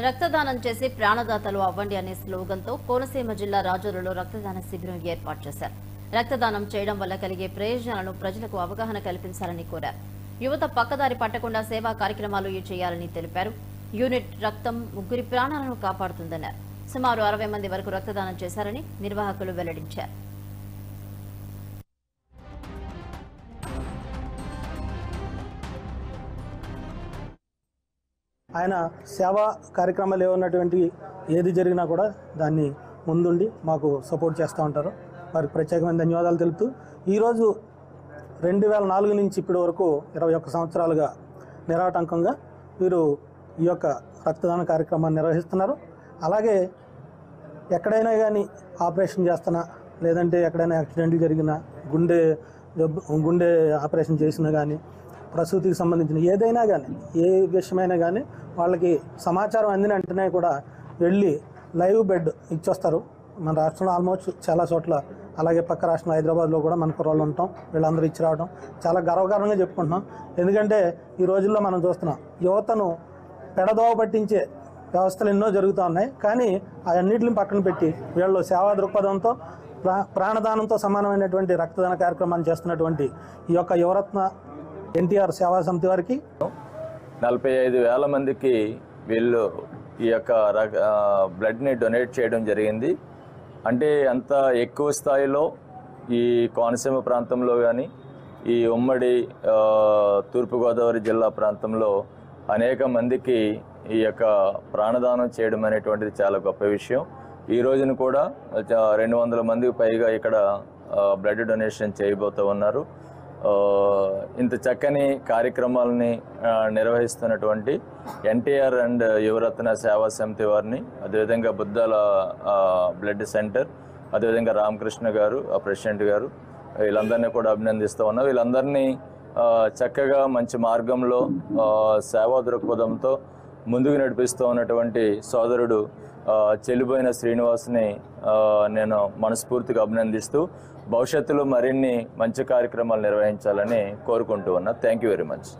రక్తదానం చేసి ప్రాణదాతలు అవ్వండి అనే స్లోగన్తో కోనసీమ జిల్లా రాజూరులో రక్తదాన శిబిరం ఏర్పాటు చేశారు. రక్తదానం చేయడం వల్ల కలిగే ప్రయోజనాలను ప్రజలకు అవగాహన కల్పించాలని కోరారు. యువత పక్కదారి పట్టకుండా సేవా కార్యక్రమాలు చేయాలని తెలిపారు. యూనిట్ రక్తం ముగ్గురి ప్రాణాలను కాపాడుతుందన్నారు. సుమారు 60 మంది వరకు రక్తదానం చేశారని నిర్వాహకులు వెల్లడించారు. ఆయన సేవా కార్యక్రమాలు ఏమన్నటువంటి ఏది జరిగినా కూడా దాన్ని ముందుండి మాకు సపోర్ట్ చేస్తూ ఉంటారు. వారికి ప్రత్యేకమైన ధన్యవాదాలు తెలుపుతూ ఈరోజు 2004 నుంచి ఇప్పటి వరకు 21 సంవత్సరాలుగా నిరాటంకంగా వీరు ఈ యొక్క రక్తదాన కార్యక్రమాన్ని నిర్వహిస్తున్నారు. అలాగే ఎక్కడైనా కానీ ఆపరేషన్ చేస్తున్నా, లేదంటే ఎక్కడైనా యాక్సిడెంట్లు జరిగినా, గుండె ఆపరేషన్ చేసినా కానీ, ప్రసూతికి సంబంధించిన ఏదైనా కానీ, ఏ విషయమైనా కానీ వాళ్ళకి సమాచారం అందిన వెంటనే కూడా వెళ్ళి లైవ్ బెడ్ ఇచ్చొస్తారు. మన రాష్ట్రంలో ఆల్మోస్ట్ చాలా చోట్ల, అలాగే పక్క రాష్ట్రం హైదరాబాద్లో కూడా మన కుర్రాళ్ళు ఉంటాం, వీళ్ళందరూ ఇచ్చి రావడం చాలా గర్వకారణంగా చెప్పుకుంటున్నాం. ఎందుకంటే ఈ రోజుల్లో మనం చూస్తున్నాం యువతను పెడదోవ పట్టించే వ్యవస్థలు ఎన్నో జరుగుతూ ఉన్నాయి. కానీ అవన్నిటిని పక్కన పెట్టి వీళ్ళు సేవా దృక్పథంతో ప్రాణదానంతో సమానమైనటువంటి రక్తదాన కార్యక్రమాన్ని చేస్తున్నటువంటి ఈ యొక్క యువరత్న ఎన్టీఆర్ సేవా సమితి వారికి 45,000 మందికి వీళ్ళు ఈ యొక్క బ్లడ్ని డొనేట్ చేయడం జరిగింది. అంటే అంత ఎక్కువ స్థాయిలో ఈ కోనసీమ ప్రాంతంలో కానీ, ఈ ఉమ్మడి తూర్పుగోదావరి జిల్లా ప్రాంతంలో అనేక మందికి ఈ యొక్క ప్రాణదానం చేయడం అనేటువంటిది చాలా గొప్ప విషయం. ఈ రోజున కూడా 200 మందికి పైగా ఇక్కడ బ్లడ్ డొనేషన్ చేయబోతూ ఉన్నారు. ఇంత చక్కని కార్యక్రమాలని నిర్వహిస్తున్నటువంటి ఎన్టీఆర్ అండ్ యువరత్న సేవా సమితి వారిని, అదేవిధంగా బుద్ధాల బ్లడ్ సెంటర్, అదేవిధంగా రామకృష్ణ గారు ప్రెసిడెంట్ గారు, వీళ్ళందరినీ కూడా అభినందిస్తూ ఉన్నాం. వీళ్ళందరినీ చక్కగా మంచి మార్గంలో సేవా దృక్పథంతో ముందుకు నడిపిస్తూ ఉన్నటువంటి సోదరుడు చెల్లిపోయిన శ్రీనివాస్ని నేను మనస్ఫూర్తిగా అభినందిస్తూ భవిష్యత్తులో మరిన్ని మంచి కార్యక్రమాలు నిర్వహించాలని కోరుకుంటూ ఉన్నా. Thank you very much.